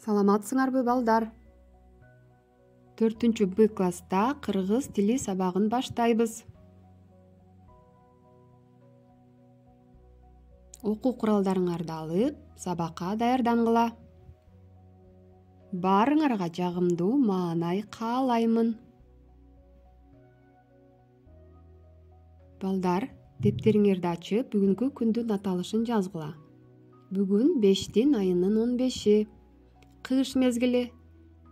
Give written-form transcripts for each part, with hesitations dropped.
Саламатсыңарбы балдар? 4-Б класста кыргыз тили сабагын баштайбыз. Окуу куралдарыңарды алып, сабакка даярдангыла. Баарыңарга жагымдуу маанай каалаймын. Балдар, дептериңерди ачып, бүгүнкү күндүн аталышын жазгыла. Бүгүн 5 айынын 15-и. Кыш мезгили.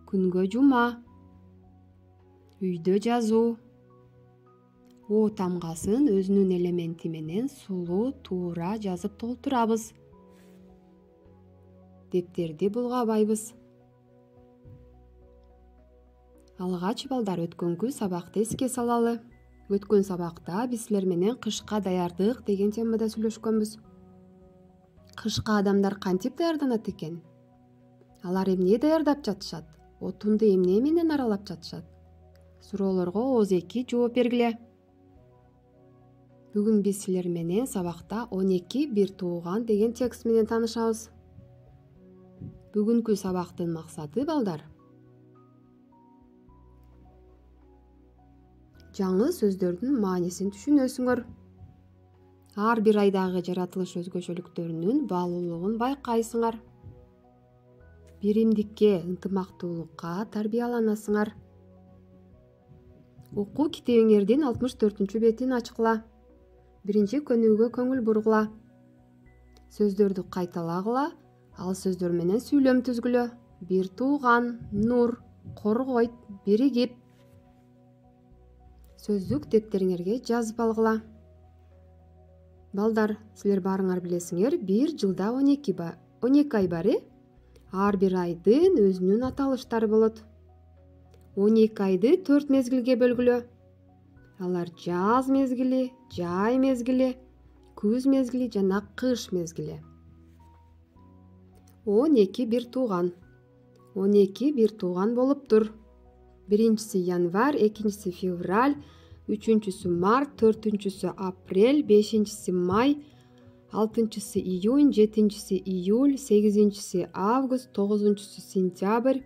Күнгө жума. Үйдө жазуу. О тамгасын өзүнүн элементи менен сулуу туура жазып толтурабыз. Дептерди булгабайбыз. Алгач балдар, өткөнкү сабакты эске салалы. Өткөн сабакта биз силер менен кышка даярдык деген темада сүйлөшкөнбүз. Кышка адамдар кантип даярданат экен? Алар эмне даярдап жатышат? Отунду эмне менен аралап жатышат? Суроолорго ооз-эки жооп бергиле. Бүгүн биз силер менен сабакта 12 бир тууган деген текст менен таанышабыз. Бүгүнкү сабактын максаты балдар, жаңы сөздөрдүн маанисин түшүнөсүңөр. Ар бир айдагы жаратылыш өзгөчөлүктөрүнүн баалуулугун байкайсыңар. Биримдикке, ынтымактуулукка тарбияланасыңар. Окуу китебиңердин 64-бетин ачкыла. Биринчи көнүгүүгө көңүл бургула. Сөздөрдү кайталагыла, ал сөздөр менен сүйлөм түзгүлө. Бир тууган, нур, коргойт, биригип. Сөздүк дептериңерге жазып алгыла. Балдар, силер баарыңар билесиңер, бир жылда 12 ай бар. Ар бир айдын өзүнүн аталыштары болот. 12 айды 4 мезгилге бөлгүлө. Алар жаз мезгили, жай мезгили, күз мезгили жана кыш мезгили. 12 бир тууган. 12 бир тууган болуптур. Биринчиси январь, экинчиси февраль, үчүнчүсү март, төртүнчүсү апрель, бешинчиси май, алтынчысы июнь, жетинчиси июль, сегизинчиси август, тогузунчусу сентябрь,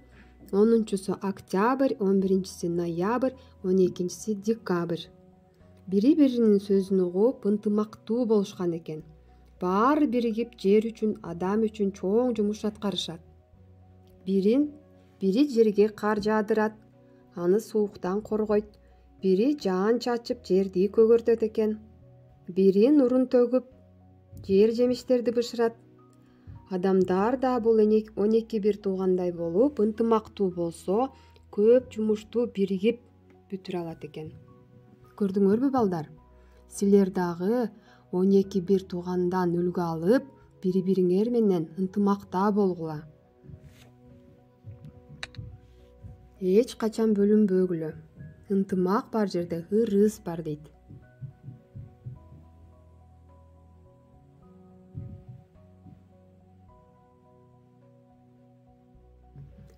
10-чусу октябрь, 11-чиси ноябрь, 12-чиси декабрь. Бири-биринин сөзүн угуп, ынтымактуу болушкан экен. Баары биригип жер үчүн, адам үчүн чоң жумуш аткарышат. Бири жерге кар жаадырат, аны сууктан коргойт. Бири жаан чачып, жерди көгөртөт экен. Бири нурун төгүп, жер жемиштерди бышырат. Адамдар да бул 12 бир туугандай болуп, ынтымактуу болсо, көп жумушту биригип бүтүрө алат экен. Көрдүңөрбү балдар? Силер дагы 12 бир туугандан үлгү алып, бири-бириңер менен ынтымакта болгула. Эч качан бөлүнбөгүлө. Ынтымак бар жерде ырыс бар дейт.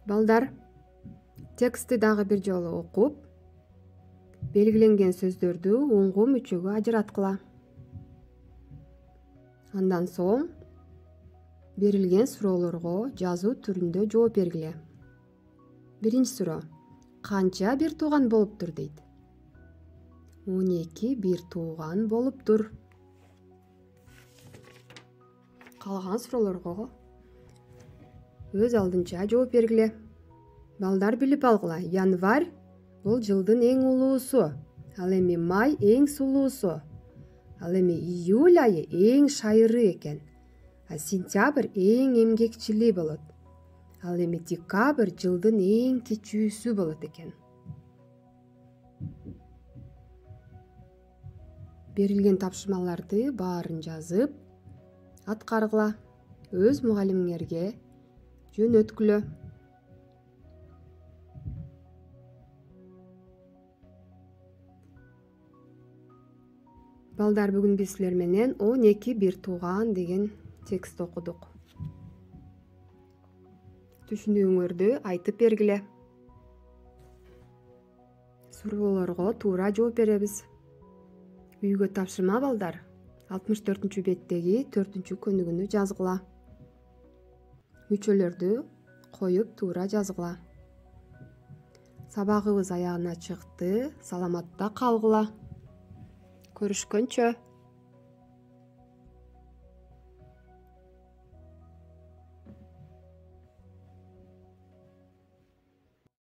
Балдар, текстти дагы бир жолу окуп, белгиленген сөздөрдү уңгум үчөгө ажыраткыла. Андан соң берилген суроолорго жазуу түрүндө жооп бергиле. Биринчи суроо: канча бир тууган болуптур дейт. 12 бир тууган болуптур. Калган суроолорго өз алдынча жооп бергиле. Балдар билип алгыла, январь бул жылдын эң улуусу, ал эми май эң сулуусу, ал эми июль айы эң шайыры экен, а сентябрь эң эмгекчили болот, ал эми декабрь жылдын эң кичүүсү болот экен. Берилген тапшырмаларды баарын жазып, аткаргыла. Өз мугалимиңерге жөнөткүлө. Балдар, бүгүн биз силер менен 12 бир тууган деген текст окудук. Түшүнүүңөрдү айтып бергиле. Суроолорго туура жооп беребиз. Үйгө тапшырма балдар. 64-беттеги 4-көнүгүүнү жазгыла. Мүчөлөрдү коюп туура жазгыла. Сабагыбыз аягына чыкты. Саламатта калгыла. Көрүшкөнчө.